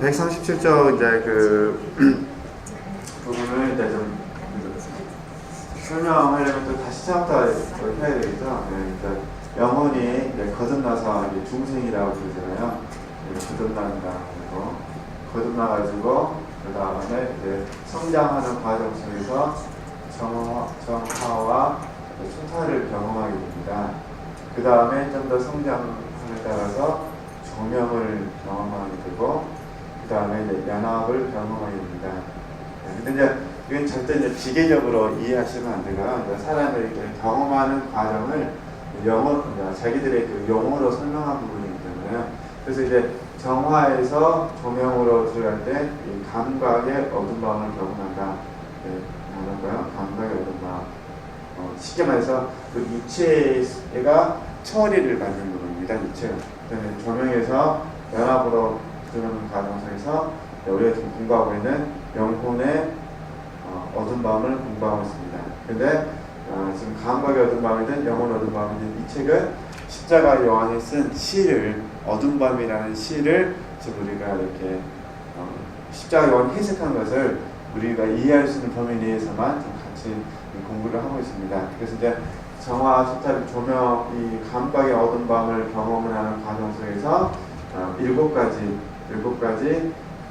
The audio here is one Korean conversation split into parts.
137쪽 이제 그 부분을 이제 좀 설명하려면 또 다시 처음부터 해야 되겠죠. 네, 그러니까 영혼이 이제 거듭나서 이제 중생이라고 부르잖아요. 거듭난다. 그리고 거듭나가지고 그 다음에 이제 성장하는 과정 속에서 정화와 초타를 경험하게 됩니다. 그 다음에 좀 더 성장함에 따라서 조명을 경험하게 되고, 그 다음에 이제 연합을 경험하게 됩니다. 근데 이제 이건 절대 이제 기계적으로 이해하시면 안 되고요. 사람들이 경험하는 과정을 자기들의 그 용어로 설명한 부분이기 때문에, 그래서 이제 정화에서 조명으로 들어갈 때 이 감각의 어두운 마음을 경험한다. 뭐랄까요? 감각의 어두운 마음. 쉽게 말해서 그 육체가 처리를 받는 부분입니다. 육체가. 조명에서 연합으로 들어가는 과정 속에서 우리가 지금 공부하고 있는 영혼의 어두운 마음을 공부하고 있습니다. 근데 지금 감각의 어두운 마음이든 영혼의 어두운 마음이든 이 책은 십자가 요한이 쓴 시를, 어두운 밤이라는 시를 지금 우리가 이렇게 십자가 요한이 해석한 것을 우리가 이해할 수 있는 범위 내에서만 좀 같이 공부를 하고 있습니다. 그래서 이제 정화, 초타, 조명, 이 감각의 어두운 밤을 경험을 하는 과정 속에서 일곱 가지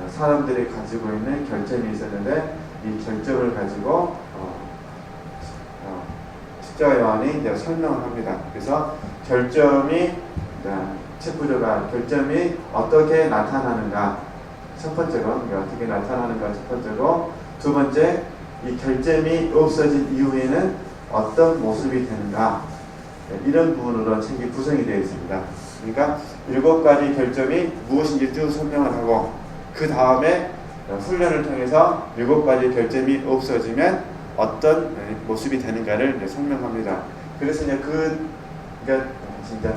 사람들이 가지고 있는 결점이 있었는데, 이 결점을 가지고 십자가 요한이 이제 설명을 합니다. 그래서 결점이 결점이 어떻게 나타나는가, 첫 번째로 어떻게 나타나는가 첫 번째로, 두 번째 이 결점이 없어진 이후에는 어떤 모습이 되는가, 이런 부분으로 책이 구성이 되어 있습니다. 그러니까 일곱 가지 결점이 무엇인지 쭉 설명을 하고, 그 다음에 훈련을 통해서 일곱 가지 결점이 없어지면 어떤 모습이 되는가를 이제 설명합니다. 그래서 이제 그러니까 진짜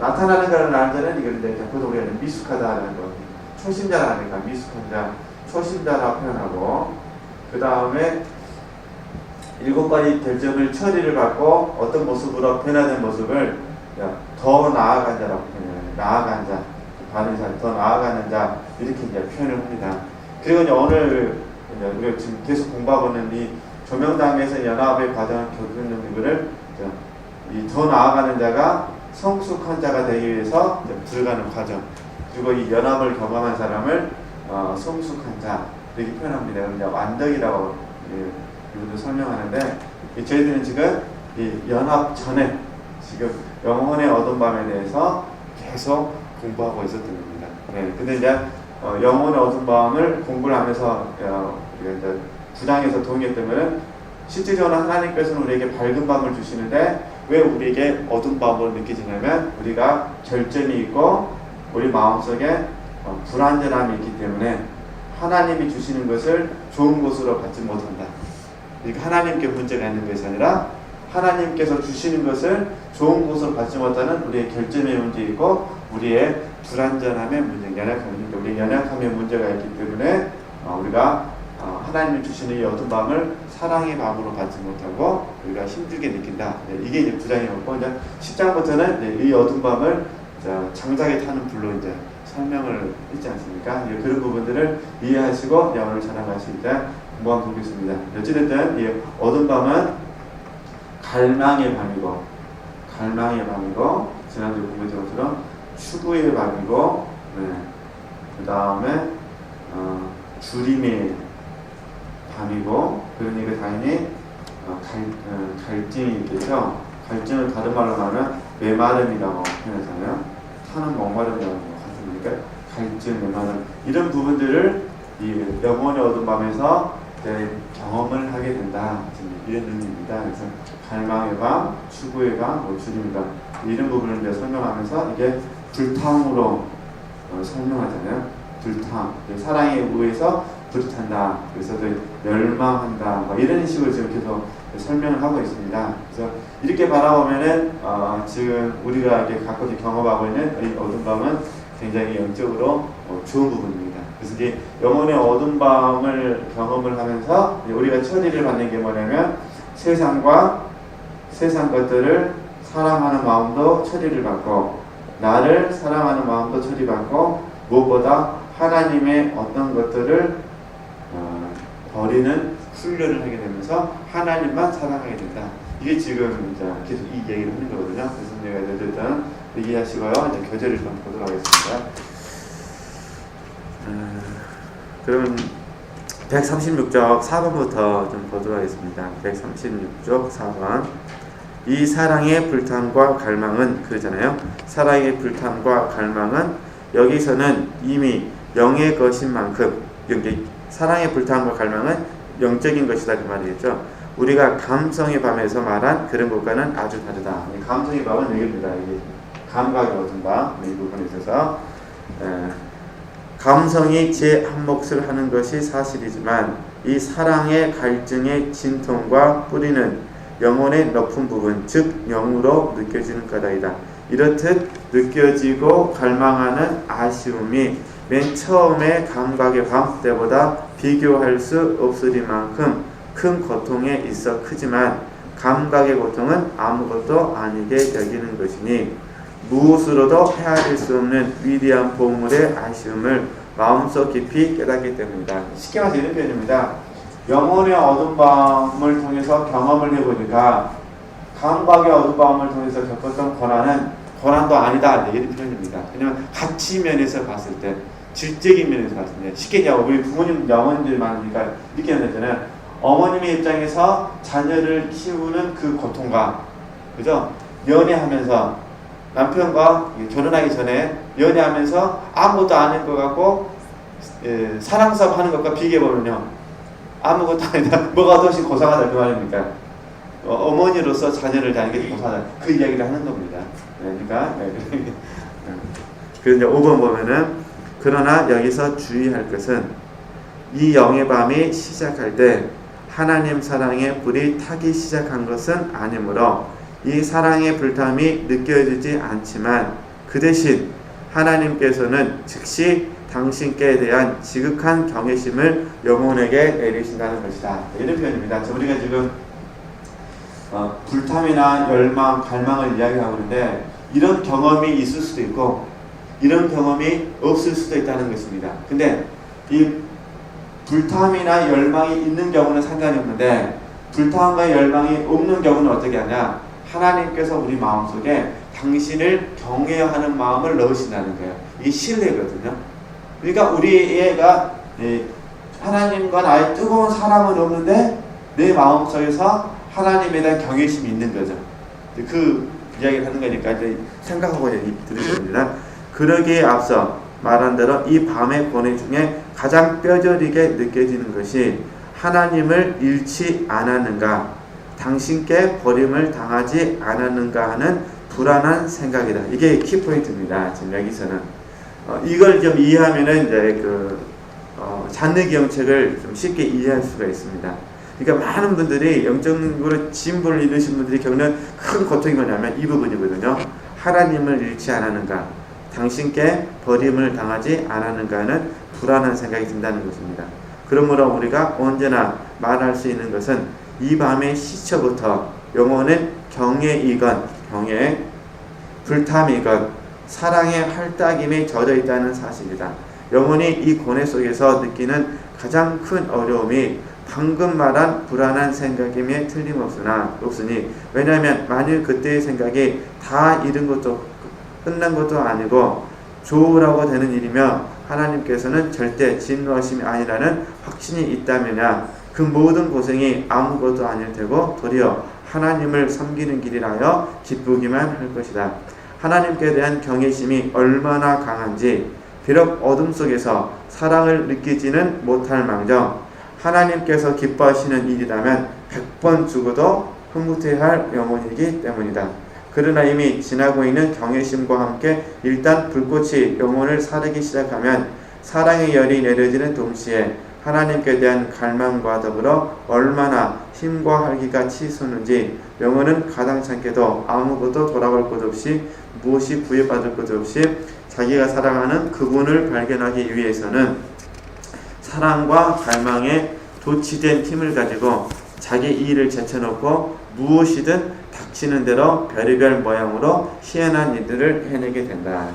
나타나는 거는 알자는 이걸 이제 보통 우리가 미숙하다는 거, 초심자라니까 미숙한 자, 초심자라 표현하고, 그 다음에 일곱 가지 결점을 처리를 받고 어떤 모습으로 변화된 모습을 더 나아간 자라고 표현해요. 나아간 자, 바른 자, 더 나아가는 자, 이렇게 이제 표현을 합니다. 그리고 이제 오늘 이제 우리가 지금 계속 공부하고 있는 이 조명당에서 연합의 과정을 겪는 이거를 이 더 나아가는 자가 성숙한 자가 되기 위해서 들어가는 과정, 그리고 이 연합을 경험한 사람을 성숙한 자 이렇게 표현합니다. 이제 완덕이라고 이것도 설명하는데, 저희들은 지금 이 연합 전에 지금 영혼의 어두운 밤에 대해서 계속 공부하고 있었던 겁니다. 네, 근데 이제 영혼의 어두운 밤을 공부를 하면서 우리가 이제 9장에서 동의했던 것은 실질적으로 하나님께서는 우리에게 밝은 밤을 주시는데 왜 우리에게 어두운 밤으로 느껴지냐면, 우리가 결점이 있고 우리 마음속에 불완전함이 있기 때문에 하나님이 주시는 것을 좋은 것으로 받지 못한다. 그러니까 하나님께 문제가 있는 것이 아니라 하나님께서 주시는 것을 좋은 것으로 받지 못하는 우리의 결점의 문제 있고 우리의 불완전함의 문제, 우리의 연약함의 문제가 있기 때문에 우리가 하나님이 주시는 이 어두운 밤을 사랑의 밤으로 받지 못하고 우리가 힘들게 느낀다. 이게 이제 9장이었고, 이제 10장부터는 이 어두운 밤을 장작에 타는 불로 이제 설명을 했지 않습니까? 그런 부분들을 이해하시고 오늘 저랑 같이 이제 공부하면 좋겠습니다. 어찌됐든 이 어두운 밤은 갈망의 밤이고 지난주 공부했던 것처럼 추구의 밤이고, 그 다음에 주림의 밤이고, 그러니까 당연히 갈증이 있겠죠. 갈증을 다른 말로 말하면 메마름이라고 표현하잖아요. 타는 목마름이라고 하니까 갈증, 메마름, 이런 부분들을 이 영혼의 어두운 밤에서 경험을 하게 된다, 이런 의미입니다. 그래서 갈망의 밤, 추구의 밤, 주림의 밤, 이런 부분을 이제 설명하면서 이게 불탕으로 설명하잖아요. 불탕, 사랑에 의해서 불탄다, 그래서 멸망한다, 이런 식으로 지금 계속 설명을 하고 있습니다. 그래서 이렇게 바라보면은 지금 우리가 이렇게 가끔씩 경험하고 있는 이 어두운 밤은 굉장히 영적으로 좋은 부분입니다. 그래서 이제 영혼의 어두운 밤을 경험을 하면서 우리가 처리를 받는 게 뭐냐면, 세상과 세상 것들을 사랑하는 마음도 처리를 받고, 나를 사랑하는 마음도 처리받고, 무엇보다 하나님의 어떤 것들을 버리는 훈련을 하게 되면서 하나님만 사랑하게 된다. 이게 지금 이제 계속 이 얘기를 하는 거거든요. 그래서 제가 일단 얘기하시고요. 이제 교재를 좀 보도록 하겠습니다. 그러면 136쪽 4번부터 좀 보도록 하겠습니다. 136쪽 4번. 이 사랑의 불탐과 갈망은 그러잖아요. 사랑의 불탐과 갈망은 여기서는 이미 영의 것인 만큼, 사랑의 불탐과 갈망은 영적인 것이다 그 말이겠죠. 우리가 감성의 밤에서 말한 그런 것과는 아주 다르다. 감성의 밤은 여기입니다. 이게 감각의 어떤 밤, 이 부분에 있어서 감성이 제 한 몫을 하는 것이 사실이지만 이 사랑의 갈증의 진통과 뿌리는 영혼의 높은 부분, 즉 영으로 느껴지는 까닭이다. 이렇듯 느껴지고 갈망하는 아쉬움이 맨 처음에 감각의 밤 때보다 비교할 수 없으리만큼 큰 고통에 있어 크지만 감각의 고통은 아무것도 아니게 여기는 것이니 무엇으로도 헤아릴 수 없는 위대한 보물의 아쉬움을 마음속 깊이 깨닫기 때문이다. 쉽게 말해서 이런 표현입니다. 영혼의 어두운 밤을 통해서 경험을 해보니까 감각의 어두운 밤을 통해서 겪었던 고난도 아니다. 이런 표현입니다. 왜냐하면 가치 면에서 봤을 때, 질적인 면에서 봤을 때, 쉽게 얘기하고 우리 부모님, 어머님들 많으니까 이렇게 하잖아요. 어머님의 입장에서 자녀를 키우는 그 고통과, 그죠? 연애하면서 남편과 결혼하기 전에 연애하면서 아무것도 아닌 것 같고 사랑 싸움 하는 것과 비교해보면요 아무것도 아니다. 뭐가 더 고상하다 그 말입니까? 어머니로서 자녀를 대하는 게 고상하다 그 이야기를 하는 겁니다. 그러니까 그래서 이제 5번 보면은 그러나 여기서 주의할 것은 이 영의 밤이 시작할 때 하나님 사랑의 불이 타기 시작한 것은 아니므로 이 사랑의 불탐이 느껴지지 않지만 그 대신 하나님께서는 즉시 당신께 대한 지극한 경외심을 영혼에게 내리신다는 것이다. 이런 표현입니다. 우리가 지금 불탐이나 열망, 갈망을 이야기하고 있는데 이런 경험이 있을 수도 있고 이런 경험이 없을 수도 있다는 것입니다. 근데 이 불탐이나 열망이 있는 경우는 상관이 없는데 불탐과 열망이 없는 경우는 어떻게 하냐? 하나님께서 우리 마음속에 당신을 경외하는 마음을 넣으신다는 거예요. 이게 신뢰거든요. 그러니까 우리 애가 하나님과 나의 뜨거운 사랑은 없는데 내 마음속에서 하나님에 대한 경외심이 있는 거죠. 그 이야기를 하는 거니까 이제 생각하고 들으셔야 됩니다. 그러기에 앞서 말한 대로 이 밤의 고뇌 중에 가장 뼈저리게 느껴지는 것이 하나님을 잃지 않았는가, 당신께 버림을 당하지 않았는가 하는 불안한 생각이다. 이게 키포인트입니다. 지금 여기서는 이걸 좀 이해하면은 이제 잔느 기형책을 좀 쉽게 이해할 수가 있습니다. 그러니까 많은 분들이 영적으로 진보를 이루신 분들이 겪는 큰 고통이 뭐냐면 이 부분이거든요. 하나님을 잃지 않았는가, 당신께 버림을 당하지 않았는가 하는 불안한 생각이 든다는 것입니다. 그러므로 우리가 언제나 말할 수 있는 것은 이 밤의 시초부터 영혼은 경외이건 불탐이건 사랑의 활딱임에 젖어 있다는 사실이다. 영혼이 이 고뇌 속에서 느끼는 가장 큰 어려움이 방금 말한 불안한 생각임에 틀림없으니 왜냐하면 만일 그때의 생각이 다 잃은 것도 끝난 것도 아니고 좋으라고 되는 일이며 하나님께서는 절대 진노하심이 아니라는 확신이 있다면야 그 모든 고생이 아무것도 아닐 테고 도리어 하나님을 섬기는 길이라 하여 기쁘기만 할 것이다. 하나님께 대한 경외심이 얼마나 강한지 비록 어둠 속에서 사랑을 느끼지는 못할 망정 하나님께서 기뻐하시는 일이라면 100번 죽어도 흐뭇해할 영혼이기 때문이다. 그러나 이미 지나고 있는 경외심과 함께 일단 불꽃이 영혼을 사르기 시작하면 사랑의 열이 내려지는 동시에 하나님께 대한 갈망과 더불어 얼마나 힘과 활기가 치솟는지 영혼은 가당찮게도 아무것도 돌아갈 것 없이 무엇이 부여받을 것 없이 자기가 사랑하는 그분을 발견하기 위해서는 사랑과 갈망에 도취된 힘을 가지고 자기 이의를 제쳐놓고 무엇이든 닥치는 대로 별의별 모양으로 희한한 일들을 해내게 된다.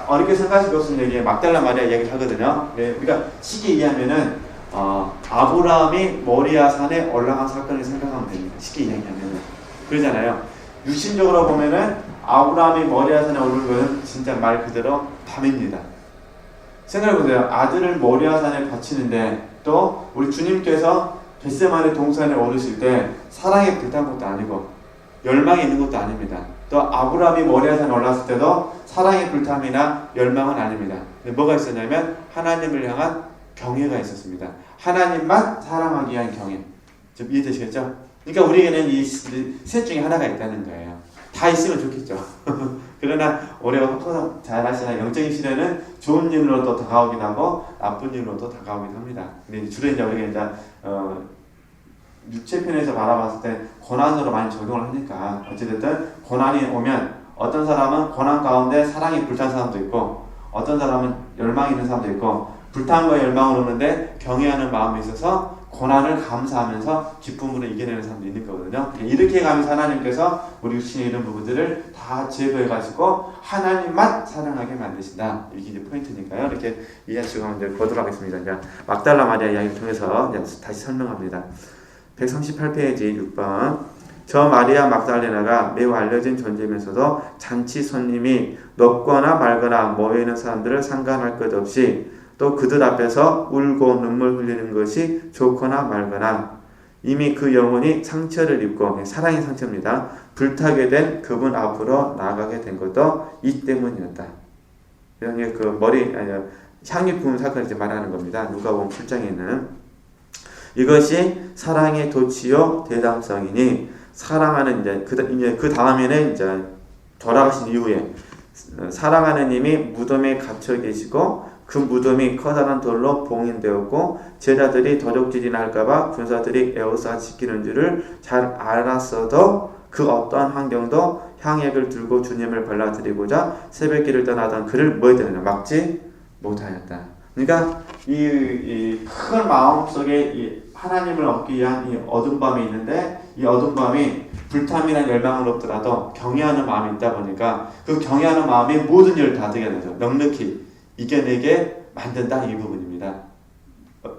어렵게 생각하실 수 없는 얘기에 막달라 마리아 이야기를 하거든요. 그러니까 쉽게 이해하면은 아브라함이 모리아 산에 올라간 사건을 생각하면 됩니다. 쉽게 이야기하면은 그러잖아요. 육신적으로 보면은 아브라함이 모리아 산에 오른 것은 진짜 말 그대로 밤입니다. 생각해보세요. 아들을 모리아 산에 바치는데 또 우리 주님께서 겟세마네 동산에 오르실 때 사랑에 불탄 것도 아니고 열망이 있는 것도 아닙니다. 또 아브라함이 모리아 산에 올랐을 때도 사랑의 불탐이나 열망은 아닙니다. 뭐가 있었냐면 하나님을 향한 경외가 있었습니다. 하나님만 사랑하기 위한 경외. 좀 이해되시겠죠? 그러니까 우리에게는 이 셋 중에 하나가 있다는 거예요. 다 있으면 좋겠죠. 그러나 우리가 항상 잘 아시나 영적인 시대는 좋은 일로도 다가오긴 하고 나쁜 일로도 다가오긴 합니다. 근데 주로 이제 우리가 이제 육체편에서 바라봤을 때 고난으로 많이 적용을 하니까 어찌됐든 고난이 오면 어떤 사람은 고난 가운데 사랑이 불탄 사람도 있고 어떤 사람은 열망이 있는 사람도 있고 불탄과 열망을 오는데 경외하는 마음이 있어서 고난을 감사하면서 기쁨으로 이겨내는 사람도 있는 거거든요. 이렇게 가면서 하나님께서 우리 육신의 이런 부분들을 다 제거해가지고 하나님만 사랑하게 만드신다. 이게 이제 포인트니까요. 이렇게 이해하시고 이제 보도록 하겠습니다. 이제 막달라 마리아 이야기를 통해서 이제 다시 설명합니다. 138페이지 6번. 저 마리아 막달레나가 매우 알려진 존재면서도 잔치 손님이 높거나 말거나 모여있는 사람들을 상관할 것 없이 또 그들 앞에서 울고 눈물 흘리는 것이 좋거나 말거나 이미 그 영혼이 상처를 입고 사랑의 상처입니다. 불타게 된 그분 앞으로 나아가게 된 것도 이 때문이었다. 그 머리 향유 부은 사건을 이제 말하는 겁니다. 누가복음 7장에 있는 이것이 사랑의 도치요 대담성이니 사랑하는 이제 그 다음에는 이제 돌아가신 이후에 사랑하는 이미 무덤에 갇혀 계시고 그 무덤이 커다란 돌로 봉인되었고 제자들이 도적질이나 할까봐 군사들이 에워싸 지키는 줄을 잘 알았어도 그 어떠한 환경도 향액을 들고 주님을 발라드리고자 새벽길을 떠나던 그를 뭐 했다냐 막지 못하였다. 그러니까 이 큰 마음 속에 이 하나님을 얻기 위한 이 어두운 밤이 있는데 이 어두운 밤이 불탐이나 열망을 없더라도 경외하는 마음이 있다 보니까 그 경외하는 마음이 모든 일을 다 되게 되죠. 넉넉히 이겨내게 만든다 이 부분입니다.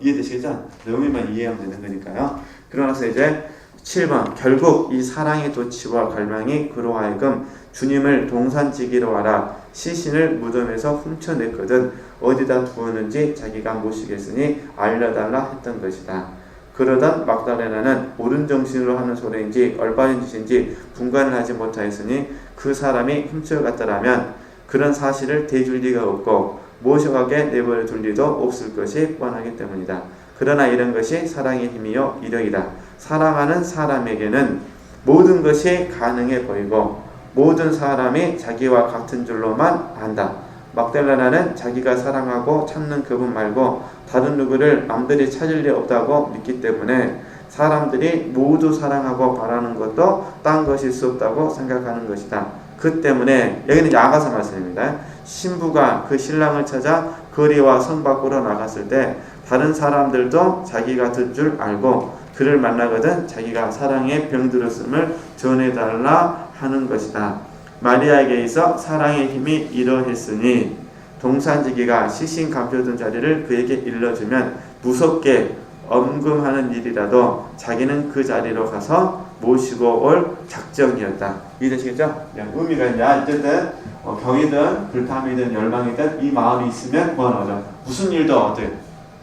이해되시겠죠? 내용만 이해하면 되는 거니까요. 그러나서 이제 7번 결국 이 사랑의 도치와 갈망이 그로 하여금 주님을 동산지기로 하라 시신을 무덤에서 훔쳐냈거든 어디다 두었는지 자기가 모시겠으니 알려달라 했던 것이다. 그러던 막달레나는 옳은 정신으로 하는 소리인지 얼빠진 짓인지 분간을 하지 못하였으니 그 사람이 훔쳐갔더라면 그런 사실을 대줄 리가 없고 모셔가게 내버려 둘 리도 없을 것이 뻔하기 때문이다. 그러나 이런 것이 사랑의 힘이요 이력이다. 사랑하는 사람에게는 모든 것이 가능해 보이고 모든 사람이 자기와 같은 줄로만 안다. 막달레나는 자기가 사랑하고 찾는 그분 말고 다른 누구를 남들이 찾을 리 없다고 믿기 때문에 사람들이 모두 사랑하고 바라는 것도 딴 것일 수 없다고 생각하는 것이다. 그 때문에 여기는 이제 아가서 말씀입니다. 신부가 그 신랑을 찾아 거리와 성 밖으로 나갔을 때 다른 사람들도 자기가 들 줄 알고 그를 만나거든 자기가 사랑에 병들었음을 전해달라 하는 것이다. 마리아에게 있어 사랑의 힘이 이러했으니 동산지기가 시신 감춰둔 자리를 그에게 일러주면 무섭게 엄금하는 일이라도 자기는 그 자리로 가서 모시고 올 작정이었다. 이해되시겠죠? 의미가 이제 어쨌든 병이든 불탐이든 열망이든 이 마음이 있으면 뭐하는 거죠? 무슨 일도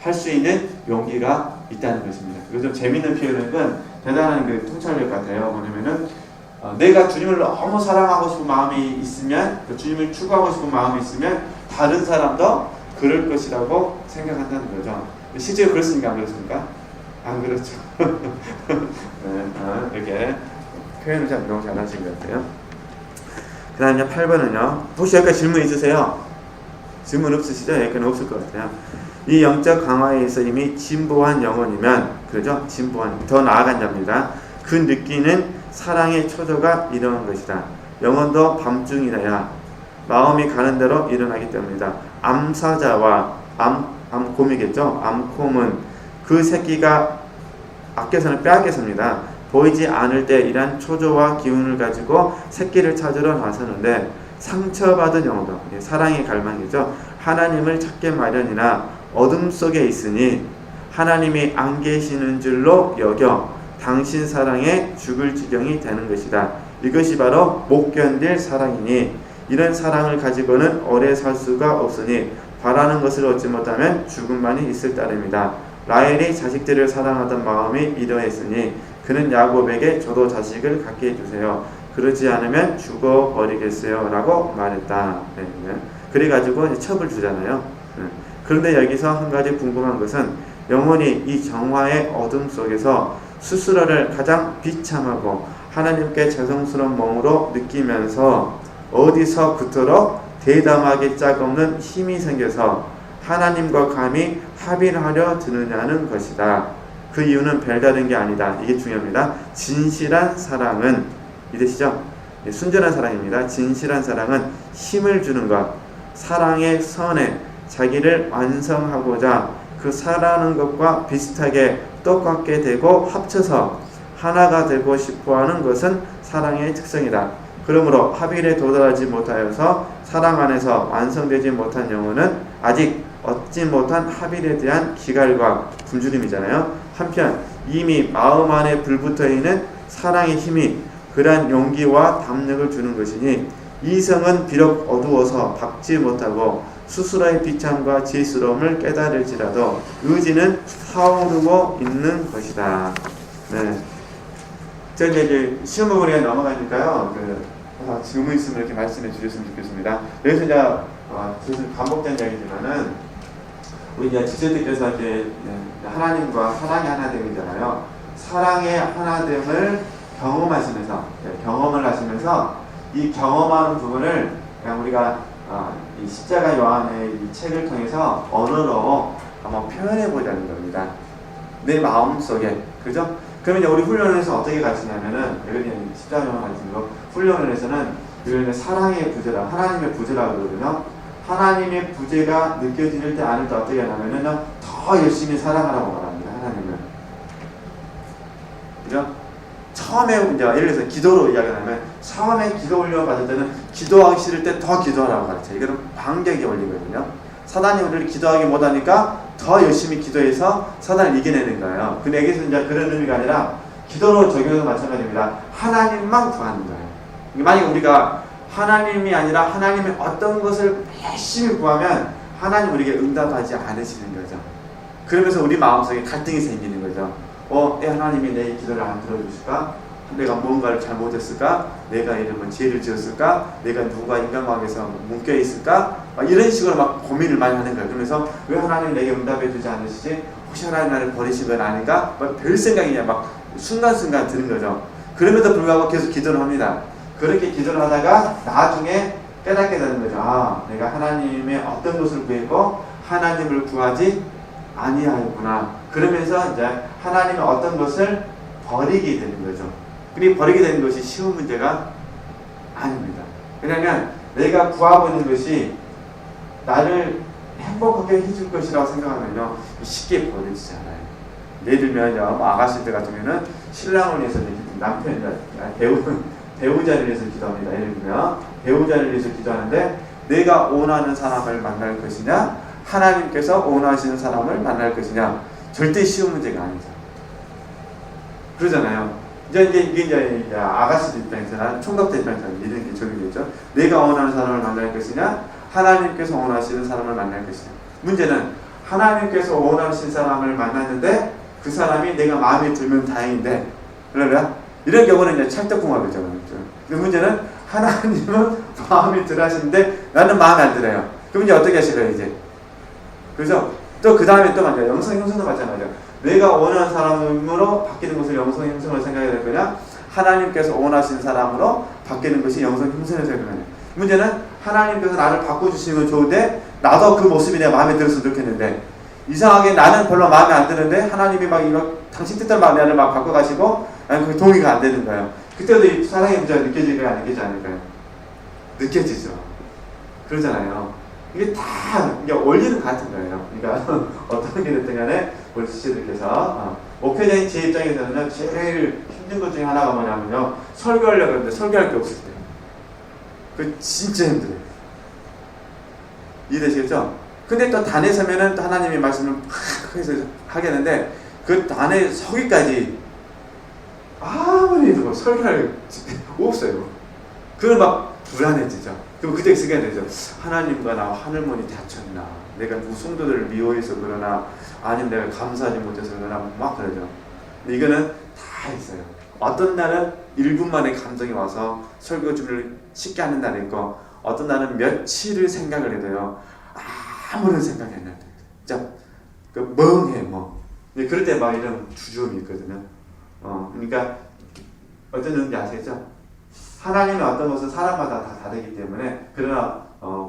할 수 있는 용기가 있다는 것입니다. 그래서 재미있는 표현은 대단한 그 통찰력 같아요. 뭐냐면은 내가 주님을 너무 사랑하고 싶은 마음이 있으면 주님을 추구하고 싶은 마음이 있으면 다른 사람도 그럴 것이라고 생각한다는 거죠. 실제로 그렇습니까? 안 그렇습니까? 안 그렇죠. 네, 이렇게 표현을 참 너무 잘하신 것 같아요. 그 다음 8번은요. 혹시 여기까지 질문 있으세요? 질문 없으시죠? 여기까지는 없을 것 같아요. 이 영적 강화에 있어 이미 진보한 영혼이면, 그러죠? 진보한, 더 나아간 자입니다. 그 느끼는 사랑의 초조가 이러한 것이다. 영혼도 밤중이라야 마음이 가는 대로 일어나기 때문이다. 암사자와 암곰이겠죠? 암곰은 그 새끼가 아껴서는 빼앗겼습니다. 보이지 않을 때 이란 초조와 기운을 가지고 새끼를 찾으러 나서는데 상처받은 영혼도 사랑의 갈망이죠. 하나님을 찾게 마련이나 어둠 속에 있으니 하나님이 안 계시는 줄로 여겨 당신 사랑에 죽을 지경이 되는 것이다. 이것이 바로 못 견딜 사랑이니 이런 사랑을 가지고는 오래 살 수가 없으니 바라는 것을 얻지 못하면 죽음만이 있을 따름이다. 라헬이 자식들을 사랑하던 마음이 이러했으니 그는 야곱에게 저도 자식을 갖게 해주세요. 그러지 않으면 죽어버리겠어요 라고 말했다. 그래가지고 이제 첩을 주잖아요. 그런데 여기서 한 가지 궁금한 것은 영혼이 이 정화의 어둠 속에서 스스로를 가장 비참하고 하나님께 죄송스러운 몸으로 느끼면서 어디서부터로 대담하게 짝없는 힘이 생겨서 하나님과 감히 합의를 하려 드느냐는 것이다. 그 이유는 별다른 게 아니다. 이게 중요합니다. 진실한 사랑은 이해되시죠? 순전한 사랑입니다. 진실한 사랑은 힘을 주는 것, 사랑의 선에 자기를 완성하고자 그 사랑하는 것과 비슷하게 똑같게 되고 합쳐서 하나가 되고 싶어하는 것은 사랑의 특성이다. 그러므로 합의에 도달하지 못하여서 사랑 안에서 완성되지 못한 영혼은 아직 얻지 못한 합의에 대한 기갈과 굶주림이잖아요. 한편 이미 마음 안에 불붙어 있는 사랑의 힘이 그러한 용기와 담력을 주는 것이니 이성은 비록 어두워서 받지 못하고 스스로의 비참과 지스러움을 깨달을지라도 의지는 타오르고 있는 것이다. 네. 자, 이제 시험 부분에 넘어가니까요. 질문 있으면 이렇게 말씀해 주셨으면 좋겠습니다. 그래서 이제 사실 반복된 이야기지만은 우리 이제 지체들께서 이제 하나님과 사랑의 하나됨이잖아요. 사랑의 하나됨을 경험하시면서 경험을 하시면서 이 경험하는 부분을 그냥 우리가 이 십자가 요한의 이 책을 통해서 언어로 한번 표현해 보자는 겁니다. 내 마음 속에, 그죠? 그러면 이제 우리 훈련에서 어떻게 가르치냐면은, 예를 들면 십자가 요한 같은 거 훈련에서는 이런 사랑의 부재라, 하나님의 부재라고 그러거든요. 하나님의 부재가 느껴질 때 아닐 때 어떻게 하냐면은 더 열심히 사랑하라고 말합니다. 하나님을. 그죠? 처음에 이제 예를 들어서 기도로 이야기하면 처음에 기도 훈련 받을 때는 기도하기 싫을 때 더 기도하라고 가르쳐요. 이거는 반격의 원리거든요. 사단이 우리를 기도하기 못하니까 더 열심히 기도해서 사단을 이겨내는 거예요. 근데 여기서 이제 그런 의미가 아니라 기도로 적용해도 마찬가지입니다. 하나님만 구하는 거예요. 만약에 우리가 하나님이 아니라 하나님의 어떤 것을 열심히 구하면 하나님 우리에게 응답하지 않으시는 거죠. 그러면서 우리 마음속에 갈등이 생기는 거죠. 하나님이 내 기도를 안 들어주실까? 내가 뭔가를 잘못했을까? 내가 이러면 죄를 지었을까? 내가 누가 인간관계에서 묶여있을까? 이런 식으로 막 고민을 많이 하는 거예요. 그러면서 왜 하나님이 내게 응답해주지 않으시지? 혹시 하나님 나를 버리신 건 아닌가? 별 생각이 막 순간순간 드는 거죠. 그럼에도 불구하고 계속 기도를 합니다. 그렇게 기도를 하다가 나중에 깨닫게 되는 거죠. 내가 하나님의 어떤 것을 구했고 하나님을 구하지 아니하였구나. 그러면서 이제 하나님의 어떤 것을 버리게 되는 거죠. 근데 버리게 되는 것이 쉬운 문제가 아닙니다. 왜냐하면 내가 구하고 있는 것이 나를 행복하게 해줄 것이라고 생각하면요 쉽게 버려지지 않아요. 예를 들면 아가씨들 같으면은 신랑을 위해서 남편, 배우자를 위해서 기도합니다. 예를 들면 배우자를 위해서 기도하는데 내가 원하는 사람을 만날 것이냐 하나님께서 원하시는 사람을 만날 것이냐 절대 쉬운 문제가 아니죠. 그러잖아요. 이제 아가씨들 입장에서는 총각들 입장에서는 이런 게 적용되죠. 내가 원하는 사람을 만날 것이냐 하나님께서 원하시는 사람을 만날 것이냐. 문제는 하나님께서 원하시는 사람을 만났는데 그 사람이 내가 마음에 들면 다행인데 그러면 이런 경우는 이제 찰떡궁합이죠. 근데 문제는 하나님은 마음에 들어 하시는데 나는 마음에 안 들어요. 그럼 이제 어떻게 하실래요 이제? 그래서 또 그 다음에 또 맞아요. 영성 형성도 마찬가지예요. 내가 원하는 사람으로 바뀌는 것을 영성 형성을 생각해야 될 거냐? 하나님께서 원하시는 사람으로 바뀌는 것이 영성 형성을 생각해야 되냐? 문제는 하나님께서 나를 바꿔주시는 건 좋은데 나도 그 모습이 내 마음에 들었으면 좋겠는데 이상하게 나는 별로 마음에 안 드는데 하나님이 막 이거 당신 뜻대로 나를 막 바꿔가시고 나는 그게 동의가 안 되는 거예요. 그때도 이 사랑의 문제가 느껴질까요? 안 느껴지지 않을까요? 느껴지죠. 그러잖아요. 이게 다 이게 원리는 같은 거예요. 그러니까 어떤 게 됐든 간에 우리 지체들께서 목회자인 제 입장에서는 제일 힘든 것 중에 하나가 뭐냐면요, 설교하려고 하는데 설교할 게 없을 때요. 그 진짜 힘들어요. 이해되시겠죠? 근데 또 단에 서면은 또 하나님의 말씀을 팍 해서 하겠는데 그 단에 서기까지 아무리 해도 설교할 없어요. 그걸 막 불안해지죠. 그럼 그때 생각이 되죠. 하나님과 나 하늘문이 닫혔나? 내가 누구 성도들을 미워해서 그러나? 아니면 내가 감사하지 못해서 그러나? 막 그러죠. 근데 이거는 다 있어요. 어떤 날은 1분 만에 감정이 와서 설교 준비를 쉽게 하는 날이 있고, 어떤 날은 며칠을 생각을 해도요, 아무런 생각이 안 나요. 진짜 멍해, 뭐. 그럴 때 막 이런 두려움이 있거든요. 그러니까 어떤 건지 아시겠죠? 하나님의 어떤 것은 사람마다 다 다르기 때문에, 그러나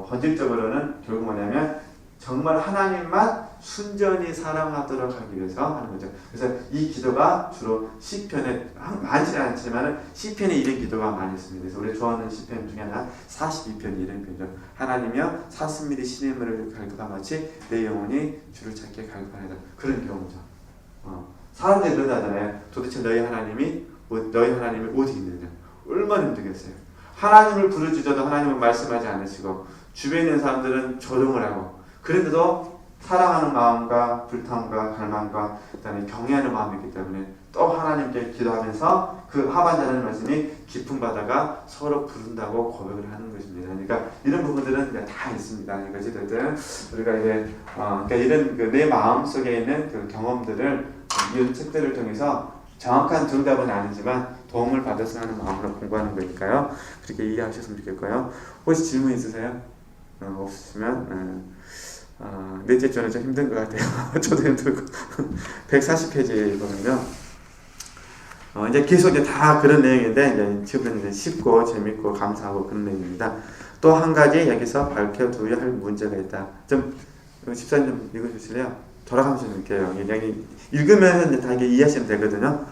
본질적으로는 결국 뭐냐면 정말 하나님만 순전히 사랑하도록 하기 위해서 하는 거죠. 그래서 이 기도가 주로 시편에 많지는 않지만 시편에 이런 기도가 많이 있습니다. 그래서 우리 좋아하는 시편 중에 하나 42편 이런 편이죠. 하나님이여 사슴밀이 시냇물을 갈급한 마치 내 영혼이 주를 찾게 갈급하다. 그런 경우죠. 사람들이 그러잖아요. 도대체 너희 하나님이 어디 있느냐? 얼마나 힘들겠어요. 하나님을 부르짖어도 하나님은 말씀하지 않으시고, 주변에 있는 사람들은 조롱을 하고, 그런데도 사랑하는 마음과 불탐과 갈망과 그다음에 경외하는 마음이 있기 때문에 또 하나님께 기도하면서 그 하반자라는 말씀이 깊은 바다가 서로 부른다고 고백을 하는 것입니다. 그러니까 이런 부분들은 다 있습니다. 그러니까 어쨌든 우리가 이제 그러니까 이런 내 마음 속에 있는 그 경험들을 이런 책들을 통해서 정확한 정답은 아니지만 도움을 받았으면 하는 마음으로 공부하는 거니까요. 그렇게 이해하셨으면 좋겠고요. 혹시 질문 있으세요? 없으시면 넷째 주는 좀 힘든 것 같아요. 저도 힘들고 140페이지에 보면요. 이제 계속 이제 다 그런 내용인데 이제 지금은 이제 쉽고 재밌고 감사하고 그런 내용입니다. 또 한 가지 여기서 밝혀두어야 할 문제가 있다. 좀 집사님 좀 읽어주실래요? 돌아가면서 읽게요. 여기 읽으면 이제 다 이게 이해하시면 되거든요.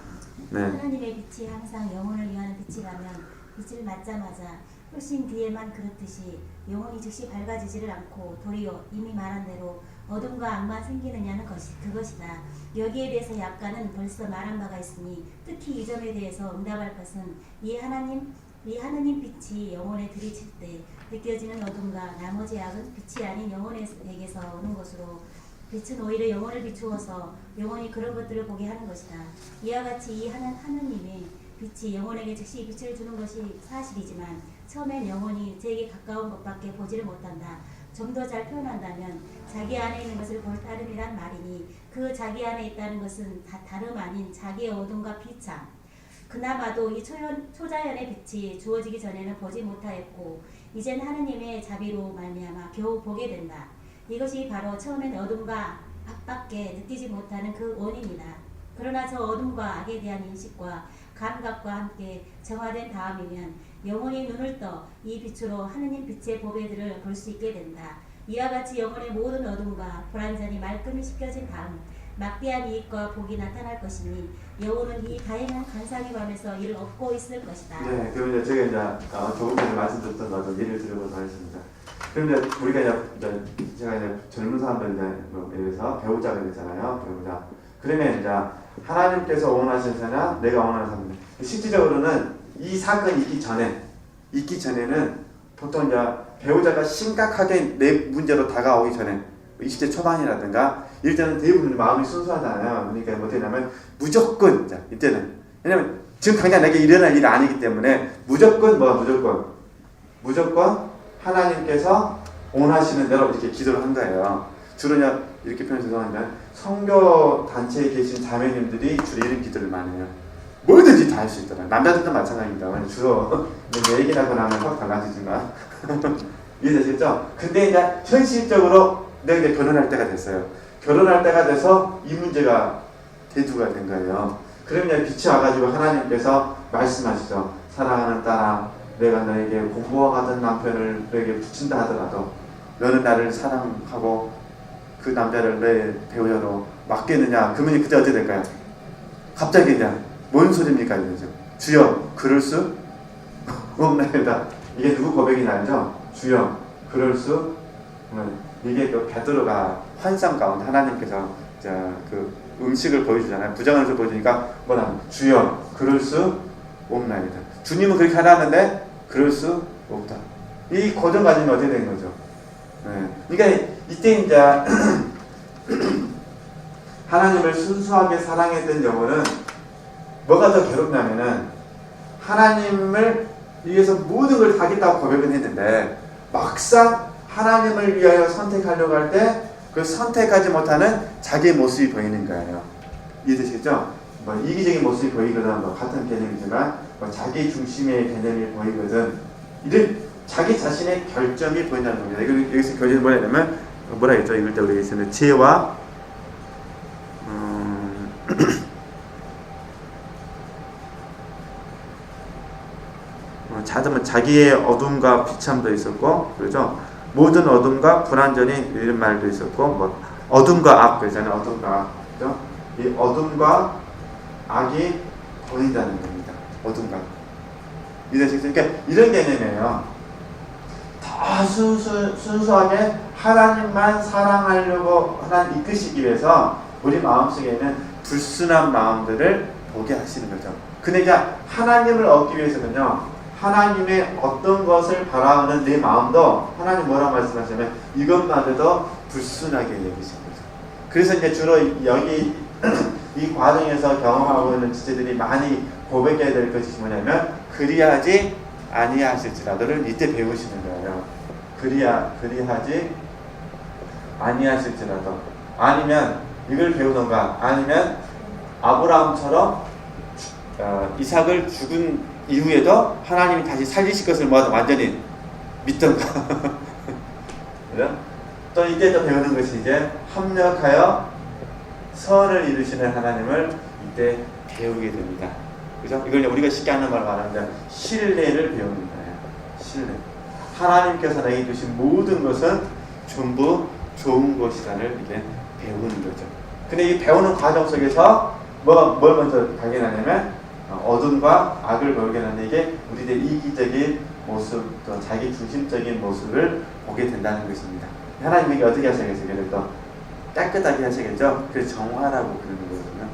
네. 하나님의 빛이 항상 영혼을 위하는 빛이라면 빛을 맞자마자 훨씬 뒤에만 그렇듯이 영혼이 즉시 밝아지지를 않고 도리어 이미 말한 대로 어둠과 악만 생기느냐는 그것이다. 여기에 대해서 약간은 벌써 말한 바가 있으니 특히 이 점에 대해서 응답할 것은 이 하나님 빛이 영혼에 들이칠 때 느껴지는 어둠과 나머지 악은 빛이 아닌 영혼에게서 오는 것으로, 빛은 오히려 영혼을 비추어서 영혼이 그런 것들을 보게 하는 것이다. 이와 같이 이 하느님의 빛이 영혼에게 즉시 빛을 주는 것이 사실이지만 처음엔 영혼이 제게 가까운 것밖에 보지를 못한다. 좀 더 잘 표현한다면 자기 안에 있는 것을 볼 따름이란 말이니 그 자기 안에 있다는 것은 다름 아닌 자기의 어둠과 비참. 그나마도 이 초자연의 빛이 주어지기 전에는 보지 못하였고 이젠 하느님의 자비로 말미암아 겨우 보게 된다. 이것이 바로 처음엔 어둠과 악밖에 느끼지 못하는 그 원인이다. 그러나 저 어둠과 악에 대한 인식과 감각과 함께 정화된 다음이면 영혼이 눈을 떠 이 빛으로 하느님 빛의 보배들을 볼 수 있게 된다. 이와 같이 영혼의 모든 어둠과 불완전히 말끔히 씻겨진 다음 막대한 이익과 복이 나타날 것이니 여호는 이 다양한 간상의 밤에서 이를 얻고 있을 것이다. 네, 그럼 이제 제가 이제 조금 전에 말씀드렸던 것도 예를 들어보도록 하겠습니다. 그럼 이제 우리가 이제 제가 이제 젊은 사람들 이제 뭐 예를 들어서 배우자가 되잖아요. 배우자. 그러면 이제 하나님께서 원하시는 사람, 내가 원하는 사람. 실질적으로는 이 사건이 있기 전에는 보통 이제 배우자가 심각하게 내 문제로 다가오기 전에 20대 초반이라든가 이럴 때는 대부분 마음이 순수하잖아요. 그러니까 뭐 되냐면 무조건 이때는 왜냐면 지금 당장 내게 일어날 일이 아니기 때문에 무조건 하나님께서 원하시는 대로 이렇게 기도를 한 거예요. 주로 이렇게 표현해서 선교 단체에 계신 자매님들이 주로 이런 기도를 많이 해요. 뭐든지 다 할 수 있더라. 남자들도 마찬가지입니다. 주로 내 얘기 하고 나면 확 달라지지만 이해되시겠죠? 근데 이제 현실적으로 내가 이제 결혼할 때가 됐어요. 결혼할 때가 돼서 이 문제가 대두가 된 거예요. 그러면 빛이 와가지고 하나님께서 말씀하시죠. 사랑하는 딸아, 내가 너에게 공부와 같은 남편을 너에게 붙인다 하더라도 너는 나를 사랑하고 그 남자를 내 배우자로 맡겠느냐? 그러면 그때 어떻게 될까요? 갑자기 그냥 뭔 소리입니까? 이러죠. 주여, 그럴 수 없나이다. 이게 누구 고백이 나죠? 주여, 그럴 수 이게 또 베드로가 환상 가운데 하나님께서 그 음식을 보여주잖아요. 부정을 보여주니까 뭐라 주여 그럴 수 없나이다. 주님은 그렇게 하라는데 그럴 수 없다. 이 고정관념이 어떻게 된 거죠? 그러니까 이때 이제 하나님을 순수하게 사랑했던 영혼은 뭐가 더 괴롭냐면은 하나님을 위해서 모든 걸 하겠다고 고백은 했는데 막상 하나님을 위하여 선택하려고 할 때 그 선택하지 못하는 자기의 모습이 보이는 거예요. 이해되시겠죠? 뭐 이기적인 모습이 보이거든, 뭐 같은 개념이지만 뭐 자기 중심의 개념이 보이거든. 이런 자기 자신의 결점이 보인다는 겁니다. 여기서 교재는 뭐냐면 뭐라 했죠? 읽을 때 우리가 있으면 지혜와 자기의 어둠과 비참도 있었고, 그렇죠? 모든 어둠과 불완전히 이런 말도 있었고, 뭐 어둠과 악 그러잖아요. 어둠과 악, 그렇죠? 이 어둠과 악이 보인다는 겁니다. 어둠과. 그러니까 이런 개념이에요. 더 순수하게 하나님만 사랑하려고 하나님 이끄시기 위해서 우리 마음속에 있는 불순한 마음들을 보게 하시는 거죠. 근데 이제 하나님을 얻기 위해서는요, 하나님의 어떤 것을 바라는 내 마음도 하나님 뭐라고 말씀하시냐면 이것마저도 불순하게 여기신 거죠. 그래서 이제 주로 여기 이 과정에서 경험하고 있는 지체들이 많이 고백해야 될 것이 뭐냐면 그리하지 아니하실지라도를 이때 배우시는 거예요. 그리하지 아니하실지라도, 아니면 이걸 배우던가, 아니면 아브라함처럼 이삭을 죽은 이후에도 하나님이 다시 살리실 것을 완전히 믿던가. 또 이때 또 배우는 것이 이제 합력하여 선을 이루시는 하나님을 이때 배우게 됩니다. 그죠? 이걸 우리가 쉽게 하는 말로 말하는데 신뢰를 배우는 거예요. 신뢰. 하나님께서 내게 주신 모든 것은 전부 좋은 것이라를 이게 배우는 거죠. 근데 이 배우는 과정 속에서 뭘 먼저 발견하냐면 어둠과 악을 발견하는 이게 우리들의 이기적인 모습, 또 자기 중심적인 모습을 보게 된다는 것입니다. 하나님이 어떻게 하셔야겠어요? 그래서 또 깨끗하게 하셔야겠죠? 그래서 정화라고 부르는 거거든요.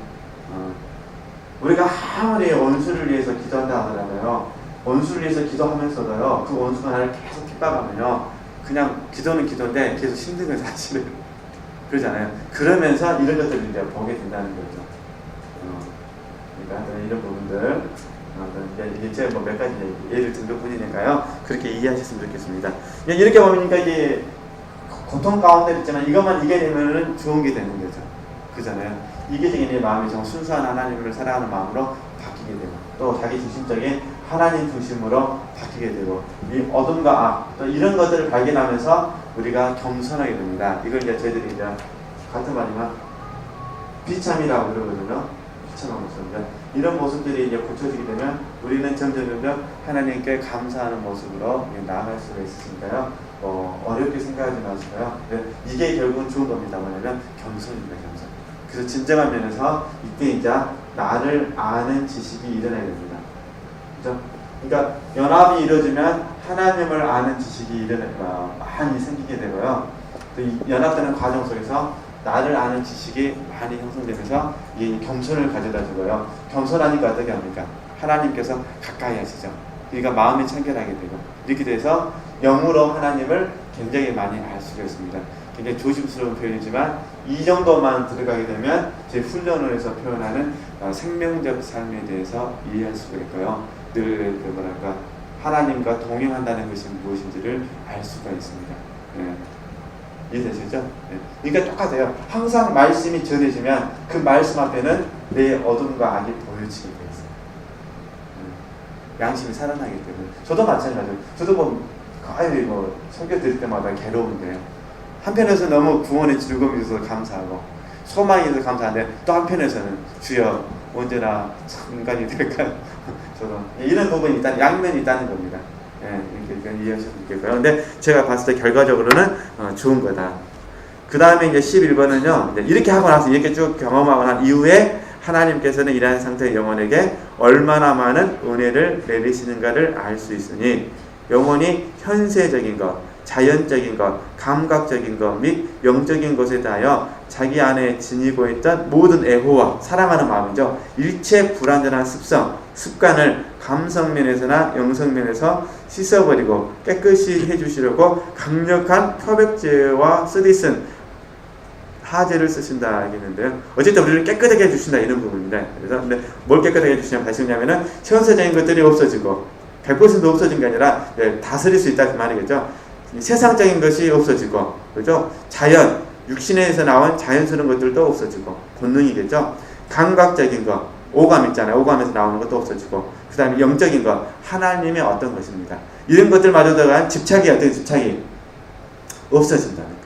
우리가 아무리 원수를 위해서 기도한다 하더라도요, 원수를 위해서 기도하면서도요, 그 원수가 나를 계속 핍박하면요, 그냥 기도는 기도인데 계속 힘든 걸 사실은 그러잖아요. 그러면서 이런 것들을 이제 보게 된다는 거죠. 그러니까 이런 부분들 이게 제가 뭐 몇 가지 예를 든 것뿐이니까요. 그렇게 이해하셨으면 좋겠습니다. 이렇게 보니까 이게 고통 가운데 있지만 이것만 이겨내면은 좋은 게 되는 거죠. 그잖아요. 이기적인 내 마음이 정말 순수한 하나님을 사랑하는 마음으로 바뀌게 되고, 또 자기 중심적인 하나님 중심으로 바뀌게 되고, 이 어둠과 악, 또 이런 것들을 발견하면서 우리가 겸손하게 됩니다. 이걸 이제 저희들이 이제 같은 말이면 비참이라고 그러거든요. 비참한 모습입니다. 이런 모습들이 이제 고쳐지게 되면 우리는 점점 하나님께 감사하는 모습으로 나아갈 수가 있으니까요. 어렵게 생각하지 마시고요. 이게 결국은 좋은 겁니다. 뭐냐면 겸손입니다. 겸손. 그래서 진정한 면에서 이때 이제 나를 아는 지식이 일어나야 됩니다. 그죠? 그러니까 연합이 이루어지면 하나님을 아는 지식이 많이 생기게 되고요. 또 이 연합되는 과정 속에서 나를 아는 지식이 많이 형성되면서 이 겸손을 가져다 주고요. 겸손하니까 어떻게 합니까? 하나님께서 가까이 하시죠. 그러니까 마음이 청결하게 되고, 이렇게 돼서 영으로 하나님을 굉장히 많이 알 수가 있습니다. 굉장히 조심스러운 표현이지만 이 정도만 들어가게 되면 제 훈련을 해서 표현하는 생명적 삶에 대해서 이해할 수가 있고요. 늘 하나님과 동행한다는 것이 무엇인지를 알 수가 있습니다. 이해되시죠? 그러니까 똑같아요. 항상 말씀이 전해지면 그 말씀 앞에는 내 어둠과 악이 보여지게 되어 있어요. 양심이 살아나기 때문에. 저도 마찬가지예요. 저도 거의 설교 드릴 때마다 괴로운데요. 한편에서 너무 구원의 즐거움이 있어서 감사하고 소망이 있어서 감사한데, 또 한편에서는 주여 언제나 인간이 될까요? 저도 이런 부분이 일단 양면이 있다는 겁니다. 이렇게 이해하시면 좋겠고요. 근데 제가 봤을 때 결과적으로는 좋은 거다. 그 다음에 이제 11번은요, 이렇게 하고 나서 이렇게 쭉 경험하고 난 이후에 하나님께서는 이러한 상태의 영혼에게 얼마나 많은 은혜를 내리시는가를 알 수 있으니, 영혼이 현세적인 것, 자연적인 것, 감각적인 것 및 영적인 것에 대하여 자기 안에 지니고 있던 모든 애호와 사랑하는 마음이죠. 일체 불완전한 습성, 습관을 감성면에서나 영성면에서 씻어버리고 깨끗이 해주시려고 강력한 표백제와 쓰디쓴 하제를 쓰신다 하겠는데요. 어쨌든 우리를 깨끗하게 해주신다 이런 부분입니다. 그래서 근데 뭘 깨끗하게 해주시냐면 하시냐면은 현세적인 것들이 없어지고 100% 없어진 게 아니라 다스릴 수 있다 그 말이겠죠. 세상적인 것이 없어지고, 그죠? 자연, 육신에서 나온 자연스러운 것들도 없어지고, 본능이겠죠? 감각적인 것, 오감 있잖아요. 오감에서 나오는 것도 없어지고, 그 다음에 영적인 것, 하나님의 어떤 것입니다. 이런 것들마저도 간 집착이 어떤 집착이 없어진다는 거예요.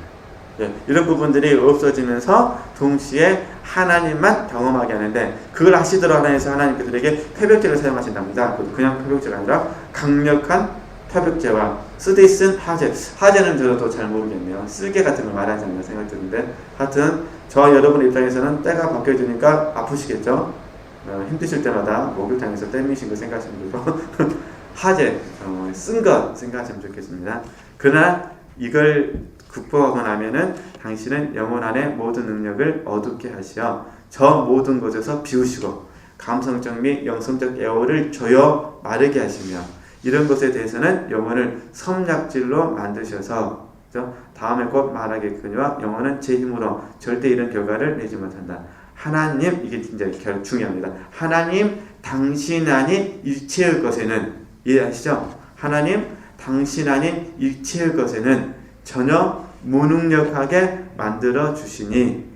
예, 이런 부분들이 없어지면서 동시에 하나님만 경험하게 하는데, 그걸 하시도록 하나님께서 하나님께들에게 표백제를 사용하신답니다. 그냥 표백제가 아니라 강력한 표백제와 쓰디쓴 하제. 하제는 저도 잘 모르겠네요. 쓸개 같은 걸 말하지 않나 생각 드는데, 하여튼 저와 여러분 입장에서는 때가 바뀌어지니까 아프시겠죠? 힘드실 때마다 목욕탕에서 땜미신 거 생각하시면 되고 하제, 쓴 것 생각하시면 좋겠습니다. 그러나 이걸 극복하고 나면은 당신은 영혼 안에 모든 능력을 얻게 하시어 저 모든 것에서 비우시고 감성적 및 영성적 애호를 조여 마르게 하시며 이런 것에 대해서는 영혼을 섬약질로 만드셔서, 그렇죠? 다음에 곧 말하겠거니와 영혼은 제 힘으로 절대 이런 결과를 내지 못한다. 하나님, 이게 진짜 중요합니다. 하나님 당신 아닌 일체의 것에는, 이해하시죠? 하나님 당신 아닌 일체의 것에는 전혀 무능력하게 만들어 주시니,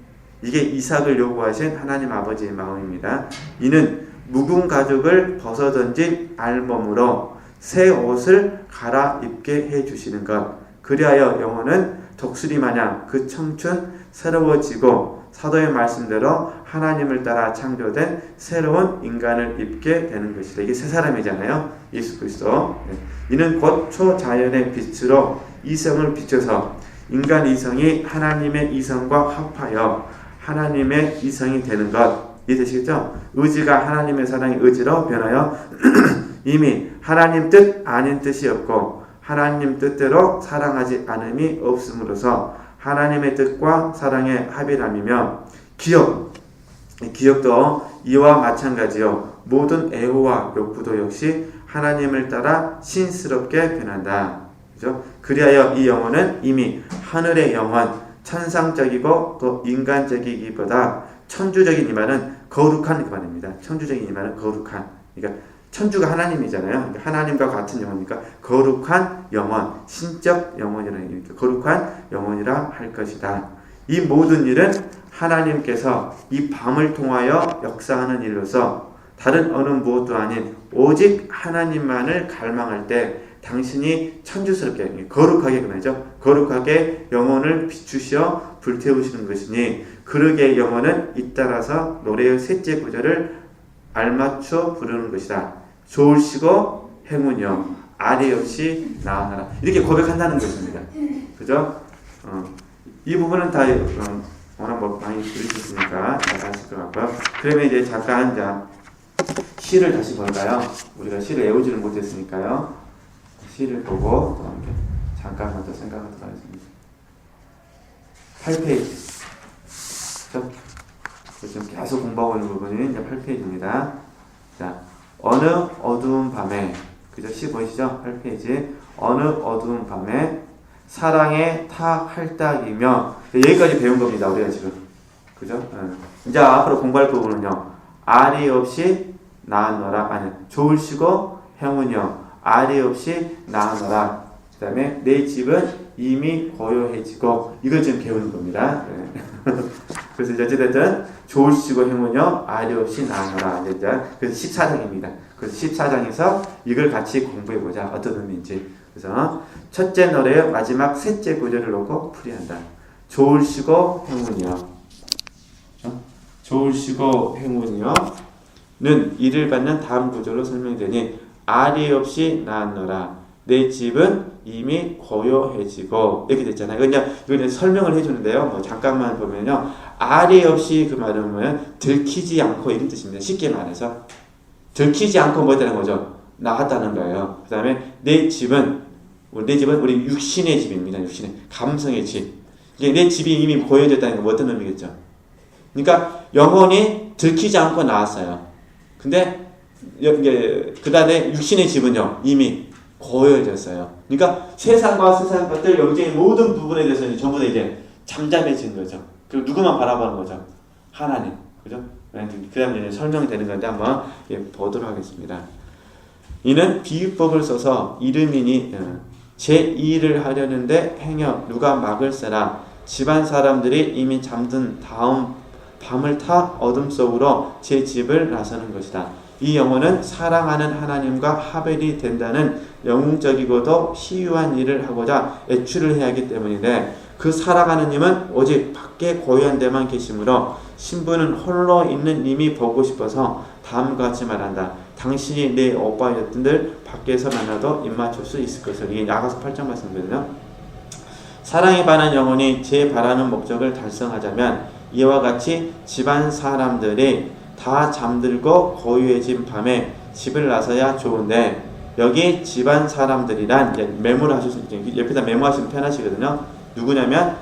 이게 이삭을 요구하신 하나님 아버지의 마음입니다. 이는 묵은 가죽을 벗어던진 알몸으로 새 옷을 갈아입게 해주시는 것. 그리하여 영혼은 독수리 마냥 그 청춘 새로워지고 사도의 말씀대로 하나님을 따라 창조된 새로운 인간을 입게 되는 것이다. 이게 새 사람이잖아요. 예수 그리스도. 이는 곧 초자연의 빛으로 이성을 비춰서 인간 이성이 하나님의 이성과 합하여 하나님의 이성이 되는 것. 이해되시겠죠? 의지가 하나님의 사랑의 의지로 변하여 이미 하나님 뜻 아닌 뜻이 없고 하나님 뜻대로 사랑하지 않음이 없음으로써 하나님의 뜻과 사랑의 합일함이며 기억도 이와 마찬가지요. 모든 애호와 욕구도 역시 하나님을 따라 신스럽게 변한다. 그죠? 그리하여 이 영혼은 이미 하늘의 영혼, 천상적이고 또 인간적이기보다 천주적인 이 말은 거룩한 그 말입니다. 천주적인 이 말은 거룩한. 그러니까 천주가 하나님이잖아요. 그러니까 하나님과 같은 영혼이니까 거룩한 영혼, 신적 영혼이라는 얘기입니다. 거룩한 영혼이라 할 것이다. 이 모든 일은 하나님께서 이 밤을 통하여 역사하는 일로서 다른 어느 무엇도 아닌 오직 하나님만을 갈망할 때 당신이 천주스럽게 거룩하게 그러죠. 거룩하게 영혼을 비추시어 불태우시는 것이니 그러게 영혼은 잇따라서 노래의 셋째 구절을 알맞춰 부르는 것이다. 좋으시고 행운이여 아래 없이 나아나라. 이렇게 고백한다는 것입니다. 그죠? 이 부분은 다 워낙 뭐 많이 들으셨으니까 잘 아실 것 같고요. 그러면 이제 잠깐 시를 다시 볼까요? 우리가 시를 외우지는 못했으니까요. 시를 보고 또 이렇게 잠깐만 더 생각하도록 하겠습니다. 8페이지. 그렇죠? 지금 계속 공부하고 있는 부분이 이제 8페이지입니다. 자, 어느 어두운 밤에, 그죠? 시 보이시죠? 8페이지. 어느 어두운 밤에 사랑의 타 할딱이며, 여기까지 배운 겁니다. 우리가 지금. 그죠? 이제 앞으로 공부할 부분은요. 아리 없이 나아너라. 아니, 좋으시고 행운이여 아리 없이 나아너라. 그 다음에 내 집은 이미 고요해지고, 이걸 지금 배우는 겁니다. 그래서 이제 어찌됐든 좋으시고 행운이여 아리 없이 나아너라. 그래서 14장입니다. 그래서 14장에서 이걸 같이 공부해보자. 어떤 의미인지. 그래서 첫째 노래의 마지막 셋째 구절을 놓고 풀이한다. 좋으시고 행운이여. 좋으시고 행운이여 는 이를 받는 다음 구절로 설명되니 아리 없이 나았노라. 내 집은 이미 고요해지고 이렇게 됐잖아요. 이건 설명을 해주는데요. 뭐 잠깐만 보면요. 아리 없이 그 말은 뭐예요? 들키지 않고 이런 뜻입니다. 쉽게 말해서 들키지 않고 뭐라는 거죠? 나았다는 거예요. 그 다음에 내 집은 내 집은 우리 육신의 집입니다. 육신의 감성의 집. 이게 내 집이 이미 고여졌다는 건 어떤 의미겠죠? 그러니까 영혼이 들키지 않고 나왔어요. 근데 그 다음에 육신의 집은요 이미 고여졌어요. 그러니까 세상과 세상 것들 영적인 모든 부분에 대해서는 전부 다 이제 잠잠해진 거죠. 그리고 누구만 바라보는 거죠? 하나님. 그죠? 그 다음에 설명되는 건데 한번 보도록 하겠습니다. 이는 비유법을 써서 이름이니 제2를 하려는데 행여 누가 막을 세라. 집안 사람들이 이미 잠든 다음 밤을 타 어둠 속으로 제 집을 나서는 것이다. 이 영혼은 사랑하는 하나님과 하벨이 된다는 영웅적이고도 희유한 일을 하고자 애출을 해야 하기 때문인데 그 사랑하는 님은 오직 밖에 고요한 데만 계시므로 신부는 홀로 있는 님이 보고 싶어서 다음과 같이 말한다. 당신이 내 오빠였던들 밖에서 만나도 입맞출 수 있을 것을. 이게 야고보서 8장 말씀이거든요. 사랑에 반한 영혼이 제 바라는 목적을 달성하자면 이와 같이 집안 사람들이 다 잠들고 고요해진 밤에 집을 나서야 좋은데 여기 집안 사람들이란 메모하실 수 있죠. 옆에다 메모하시면 편하시거든요. 누구냐면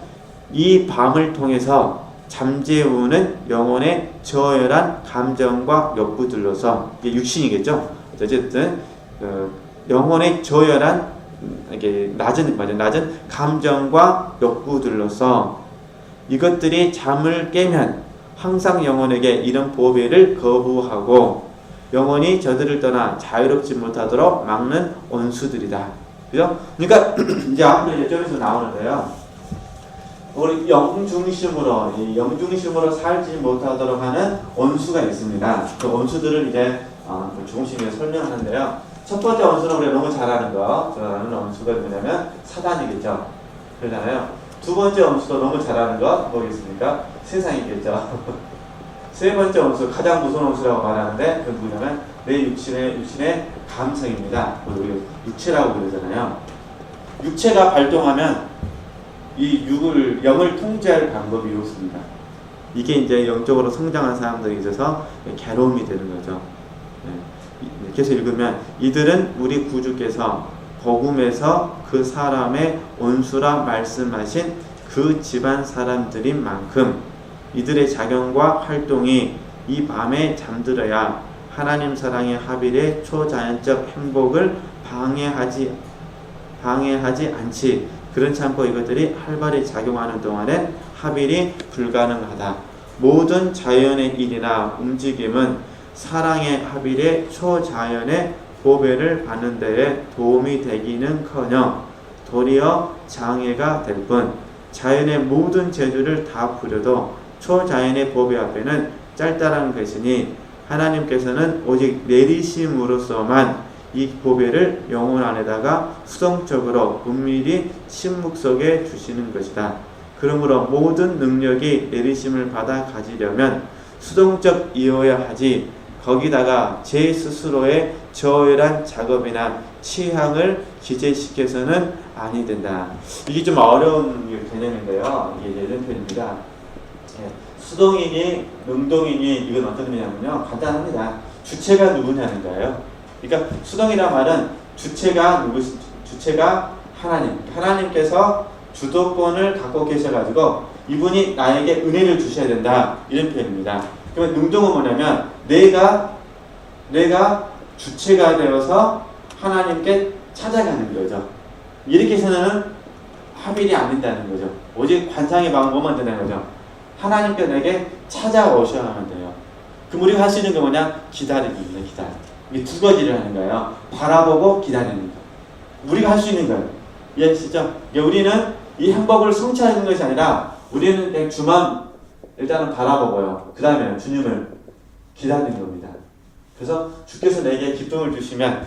이 밤을 통해서 잠재우는 영혼의 저열한 감정과 욕구들로서 이게 육신이겠죠. 어쨌든 영혼의 저열한 이게 낮은 감정과 욕구들로서 이것들이 잠을 깨면 항상 영혼에게 이런 보배를 거부하고 영혼이 저들을 떠나 자유롭지 못하도록 막는 원수들이다. 그죠? 그러니까 이제 앞으로 이제 좀 있으면 나오는데요. 우리 영중심으로 살지 못하도록 하는 원수가 있습니다. 그 원수들을 이제 조금씩 설명하는데요. 첫 번째 원수는 우리가 너무 잘하는 원수가 뭐냐면 사단이겠죠. 그러잖아요. 두 번째 원수도 너무 잘하는 거 뭐겠습니까? 세상이겠죠. 세 번째 원수, 가장 무서운 원수라고 말하는데 그건 누구냐면 내 육신의 감성입니다. 우리 육체라고 그러잖아요. 육체가 발동하면 이 영을 통제할 방법이 없습니다. 이게 이제 영적으로 성장한 사람들이 있어서 괴로움이 되는 거죠. 계속 읽으면 이들은 우리 구주께서 복음에서 그 사람의 원수라 말씀하신 그 집안 사람들인 만큼 이들의 작용과 활동이 이 밤에 잠들어야 하나님 사랑의 하빌의 초자연적 행복을 방해하지 않지. 그렇지 않고 이것들이 활발히 작용하는 동안엔 하빌이 불가능하다. 모든 자연의 일이나 움직임은 사랑의 하빌의 초자연의 보배를 받는 데에 도움이 되기는커녕 도리어 장애가 될 뿐 자연의 모든 재주를 다 부려도 초자연의 보배 앞에는 짤짤한 것이니 하나님께서는 오직 내리심으로서만 이 보배를 영혼 안에다가 수동적으로 은밀히 침묵 속에 주시는 것이다. 그러므로 모든 능력이 내리심을 받아 가지려면 수동적이어야 하지 거기다가 제 스스로의 저열한 작업이나 취향을 기재시켜서는 아니 된다. 이게 좀 어려운 개념인데요. 이게 이런 표현입니다. 수동이니 능동이니 이건 어떤 의미냐면요. 간단합니다. 주체가 누구냐는 거예요. 그러니까 수동이란 말은 주체가 하나님께서 주도권을 갖고 계셔가지고 이분이 나에게 은혜를 주셔야 된다. 이런 표현입니다. 그러면 능동은 뭐냐면 내가 주체가 되어서 하나님께 찾아가는 거죠. 이렇게 해서는 합일이 안 된다는 거죠. 오직 관상의 방법만 된다는 거죠. 하나님께 내게 찾아오셔야 하면 돼요. 그럼 우리가 할 수 있는 게 뭐냐? 기다리기입니다. 기다리기. 이 두 가지를 하는 거예요. 바라보고 기다리는 거. 우리가 할 수 있는 거예요. 이해하시죠? 우리는 이 행복을 성취하는 것이 아니라 우리는 그냥 주만 일단은 바라보고요. 그 다음에 주님을 기다리는 겁니다. 그래서 주께서 내게 기쁨을 주시면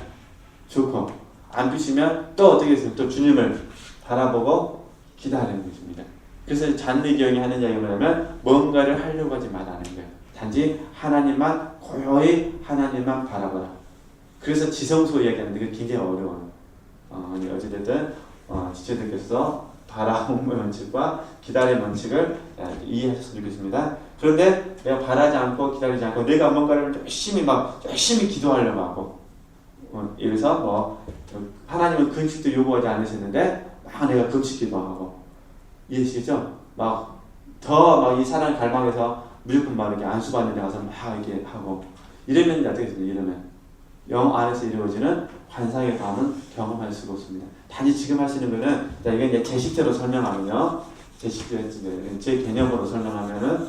좋고 안 주시면 또 어떻게 해서 또 주님을 바라보고 기다리는 것입니다. 그래서 잔디경이 하는 이야기가 뭐냐면 뭔가를 하려고 하지 말라는 거예요. 단지 하나님만 고요히 하나님만 바라보라. 그래서 지성소 이야기하는데 그게 굉장히 어려워요. 어찌됐든 지체들께서 바라봄 원칙과 기다림 원칙을 이해하셨으면 좋겠습니다. 그런데 내가 바라지 않고 기다리지 않고 내가 뭔가를 열심히 기도하려고 하고 예를 들어서 하나님은 금식도 요구하지 않으셨는데 막 내가 금식 기도하고 이해하시죠? 막 더 막 이 사랑 갈망해서 무조건 막 이렇게 안수받는 데 가서 막 이렇게 하고 이러면 어떻게 되죠? 이러면 영 안에서 이루어지는 환상의 감은 경험할 수가 없습니다. 단지 지금 하시는 거는 이게 이제 제 식대로 설명하면요, 제 개념으로 설명하면은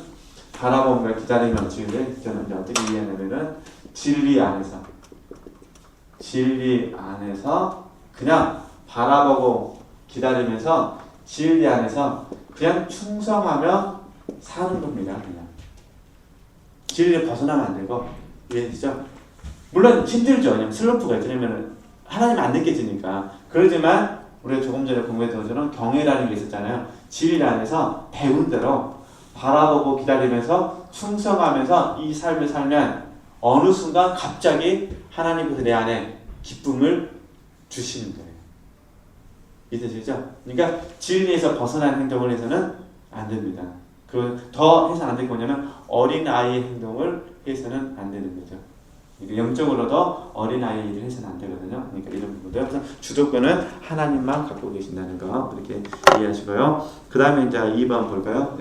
바라봄과 기다리며 지금 저는 이제 어떻게 이해하냐면은 진리 안에서 그냥 바라보고 기다리면서 진리 안에서 그냥 충성하며 사는 겁니다. 그냥 진리를 벗어나면 안 되고 이해되죠? 물론 힘들죠. 왜냐면 슬럼프가 있죠. 왜냐면 하나님 안 느껴지니까. 그러지만 우리가 조금 전에 공부했던 것처럼 경외라는 게 있었잖아요. 진리 안에서 배운 대로 바라보고 기다리면서 충성하면서 이 삶을 살면 어느 순간 갑자기 하나님께서 내 안에 기쁨을 주시는 거예요. 이해되시죠? 그러니까 진리에서 벗어난 행동을 해서는 안 됩니다. 더 해서 안 될 거냐면 어린 아이의 행동을 해서는 안 되는 거죠. 그러니까 영적으로도 어린 아이 일을 해서는 안 되거든요. 그러니까 이런 부분들. 그래서 주도권은 하나님만 갖고 계신다는 거 그렇게 이해하시고요. 그 다음에 이제 2번 볼까요?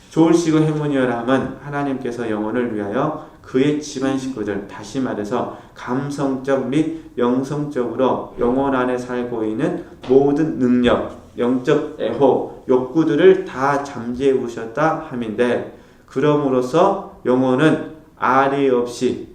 좋으시고 행운이여람은 하나님께서 영혼을 위하여 그의 집안 식구들, 다시 말해서 감성적 및 영성적으로 영혼 안에 살고 있는 모든 능력, 영적 애호, 욕구들을 다 잠재해 오셨다 함인데, 그럼으로써 영혼은 아리 없이,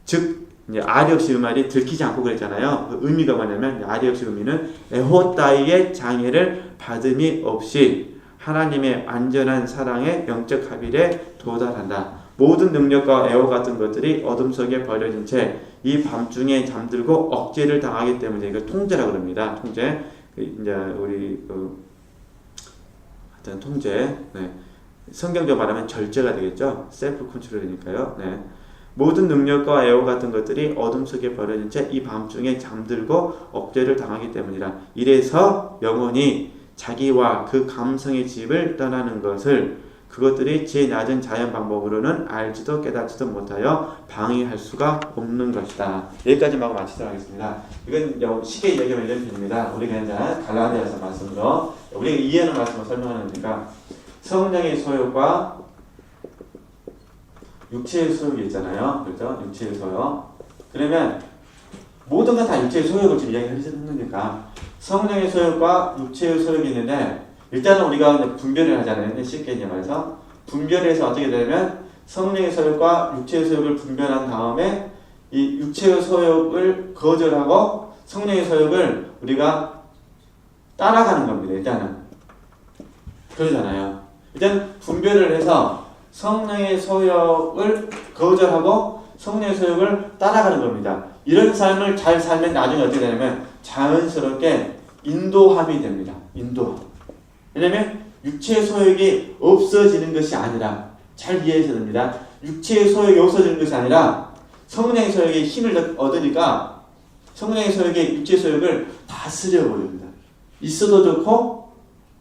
즉 이제 아리 없이 그 말이 들키지 않고 그랬잖아요. 그 의미가 뭐냐면 아리 없이 의미는 애호 따위의 장애를 받음이 없이 하나님의 완전한 사랑의 영적 합일에 도달한다. 모든 능력과 애호 같은 것들이 어둠 속에 버려진 채 이 밤중에 잠들고 억제를 당하기 때문에 이걸 통제라고 합니다. 통제. 이제 우리 하여튼 통제. 네. 성경적으로 말하면 절제가 되겠죠. 셀프 컨트롤이니까요. 네. 모든 능력과 애호 같은 것들이 어둠 속에 버려진 채 이 밤중에 잠들고 억제를 당하기 때문이라. 이래서 영혼이 자기와 그 감성의 집을 떠나는 것을 그것들이 제 낮은 자연 방법으로는 알지도 깨닫지도 못하여 방해할 수가 없는 것이다. 여기까지만 하고 마치도록 하겠습니다. 이건 쉽게 얘기하면 이런 표현입니다. 우리가 이제 갈라디아서 말씀으로 우리가 이해하는 말씀을 설명하는 거니까 성령의 소욕과 육체의 소욕이 있잖아요. 그렇죠? 육체의 소욕. 그러면 모든 건 다 육체의 소욕을 지금 이야기하시는 거니까 성령의 소욕과 육체의 소욕이 있는데 일단은 우리가 분별을 하잖아요. 쉽게 말해서 분별해서 어떻게 되냐면 성령의 소욕과 육체의 소욕을 분별한 다음에 이 육체의 소욕을 거절하고 성령의 소욕을 우리가 따라가는 겁니다. 일단은 그러잖아요. 일단 분별을 해서 성령의 소욕을 거절하고 성령의 소욕을 따라가는 겁니다. 이런 삶을 잘 살면 나중에 어떻게 되냐면 자연스럽게 인도함이 됩니다. 인도함. 왜냐면 육체의 소욕이 없어지는 것이 아니라 잘 이해하셔야 됩니다. 육체의 소욕이 없어지는 것이 아니라 성령의 소욕에 힘을 얻으니까 성령의 소욕이 육체의 소욕을 다스려 버립니다. 있어도 좋고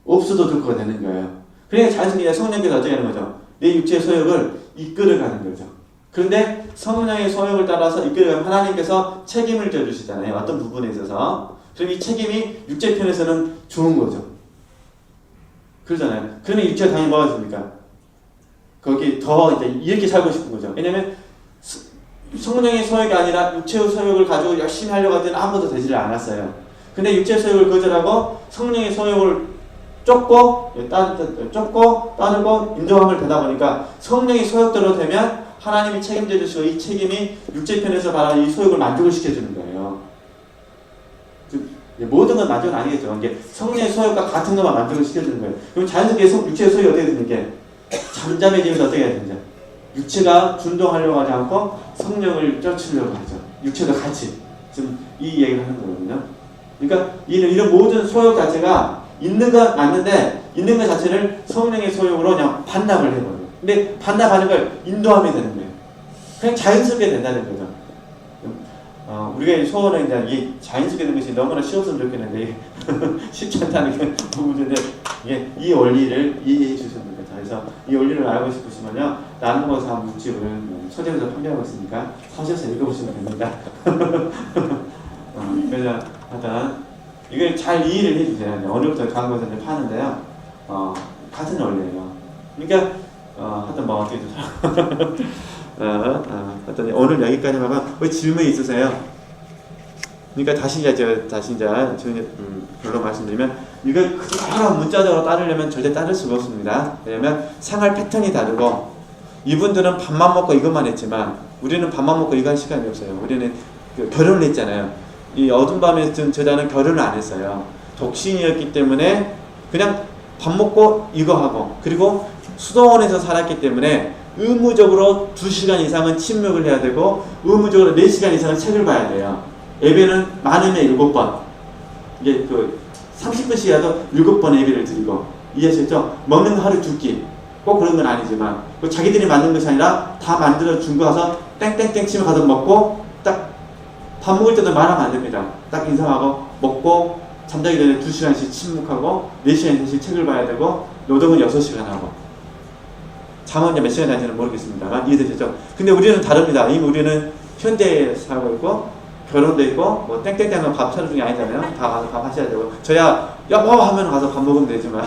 없어도 좋고 되는 거예요. 그러니까 자연스럽게 성령께서 어떻게 하는 거죠? 내 육체의 소욕을 이끌어가는 거죠. 그런데 성령의 소욕을 따라서 이끌어가면 하나님께서 책임을 져주시잖아요. 어떤 부분에 있어서. 그럼 이 책임이 육체 편에서는 좋은 거죠. 그러잖아요. 그러면 육체가 당연히 뭐가 있습니까? 거기 더 이제 이렇게 살고 싶은 거죠. 왜냐면 성령의 소욕이 아니라 육체의 소욕을 가지고 열심히 하려고 하더니 아무것도 되지를 않았어요. 근데 육체의 소욕을 거절하고 성령의 소욕을 쫓고 따르고 인도함을 되다 보니까 성령의 소욕대로 되면 하나님이 책임져 주시고 이 책임이 육체 편에서 바로 이 소욕을 만족을 시켜주는 거예요. 모든 건 만족은 아니겠죠. 이게 성령의 소욕과 같은 것만 만족을 시켜주는 거예요. 그럼 자연스럽게 육체의 소욕이 어떻게 되니까 잠잠해지면서 어떻게 해야 되냐? 육체가 준동하려고 하지 않고 성령을 쫓으려고 하죠. 육체도 같이. 지금 이 얘기를 하는 거거든요. 그러니까 이런 모든 소욕 자체가 있는 건 맞는데 있는 것 자체를 성령의 소욕으로 그냥 반납을 해버려요. 근데 반납하는 걸 인도하면 되는 거예요. 그냥 자연스럽게 된다는 거죠. 우리가 소원은 이제 이 자연스럽게 되는 것이 너무나 쉬웠으면 좋겠는데 쉽지 않다는 게 문제인데 이 원리를 이해해 주셔야 됩니다. 그래서 이 원리를 알고 싶으시면요, 나눔과 사업 6집을 서점에서 판매하고 있으니까 사셔서 읽어보시면 됩니다. 그래서 하여튼 이걸 잘 이해를 해주세요. 오늘부터 광고에서 이제 파는데요. 같은 원리예요. 그러니까 하여튼 뭐 어떻게 하여튼 오늘 여기까지 하면 왜 질문 있으세요? 그러니까 다시 이제 별로 말씀드리면 이걸 그대로 문자적으로 따르려면 절대 따를 수가 없습니다. 왜냐면 생활 패턴이 다르고 이분들은 밥만 먹고 이것만 했지만 우리는 밥만 먹고 이거 할 시간이 없어요. 우리는 결혼을 했잖아요. 이 어둠 밤의 저자는 결혼을 안 했어요. 독신이었기 때문에 그냥 밥 먹고 이거 하고 그리고 수도원에서 살았기 때문에 의무적으로 2시간 이상은 침묵을 해야 되고 의무적으로 4시간 이상은 책을 봐야 돼요. 예배는 많으면 7번 이게 30분씩이라도 7번 예배를 드리고 이해하셨죠? 먹는 거 하루 2끼 꼭 그런 건 아니지만 자기들이 만든 것이 아니라 다 만들어 준 거 가서 땡땡땡 치면 가서 먹고 딱 밥 먹을 때도 말하면 안 됩니다. 딱 인사하고 먹고 잠자기 전에 2시간씩 침묵하고 4시간씩 책을 봐야 되고 노동은 6시간 하고 잠은 몇 시간 하는지는 모르겠습니다만 이해되시죠? 근데 우리는 다릅니다. 이미 우리는 현대에 살고 있고 결혼도 있고 뭐 땡땡땡 하면 밥 차려 중이 아니잖아요. 다 가서 밥 하셔야 되고 저야 여보 하면 가서 밥 먹으면 되지만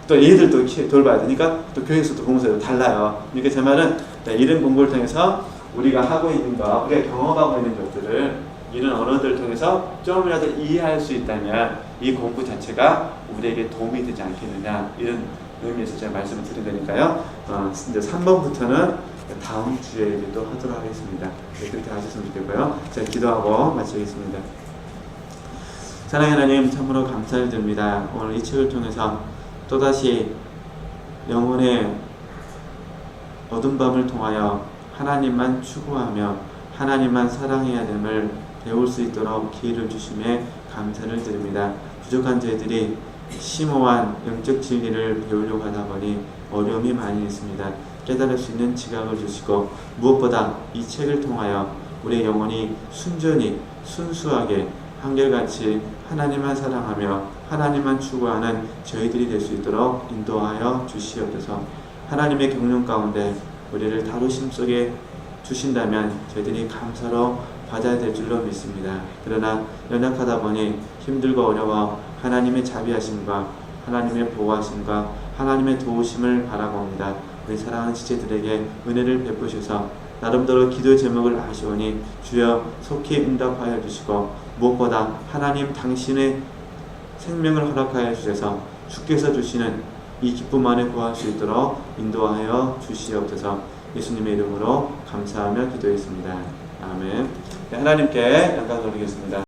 또 애들도 돌봐야 되니까 또 교육에서도 공부도 달라요. 그러니까 제 말은 이런 공부를 통해서 우리가 하고 있는 거, 우리가 경험하고 있는 것들을 이런 언어들을 통해서 좀이라도 이해할 수 있다면 이 공부 자체가 우리에게 도움이 되지 않겠느냐 이런 의미에서 제가 말씀을 드린다니까요. 이제 3번부터는 다음 주에 또 하도록 하겠습니다. 네, 그렇게 하셨으면 좋겠고요. 제가 기도하고 마치겠습니다. 사랑하는 하나님 참으로 감사를 드립니다. 오늘 이 책을 통해서 또다시 영혼의 어둠 밤을 통하여 하나님만 추구하며 하나님만 사랑해야 됨을 배울 수 있도록 기회를 주심에 감사를 드립니다. 부족한 저희들이 심오한 영적 진리를 배우려고 하다 보니 어려움이 많이 있습니다. 깨달을 수 있는 지각을 주시고 무엇보다 이 책을 통하여 우리의 영혼이 순전히 순수하게 한결같이 하나님만 사랑하며 하나님만 추구하는 저희들이 될 수 있도록 인도하여 주시옵소서. 하나님의 경륜 가운데 우리를 다루심 속에 주신다면 저희들이 감사로 받아야 될 줄로 믿습니다. 그러나 연약하다 보니 힘들고 어려워 하나님의 자비하심과 하나님의 보호하심과 하나님의 도우심을 바라봅니다. 우리 사랑하는 지체들에게 은혜를 베푸셔서 나름대로 기도 제목을 아시오니 주여 속히 응답하여 주시고 무엇보다 하나님 당신의 생명을 허락하여 주셔서 주께서 주시는 이 기쁨 안에 구할 수 있도록 인도하여 주시옵소서. 예수님의 이름으로 감사하며 기도했습니다. 아멘. 네, 하나님께 영광 돌리겠습니다.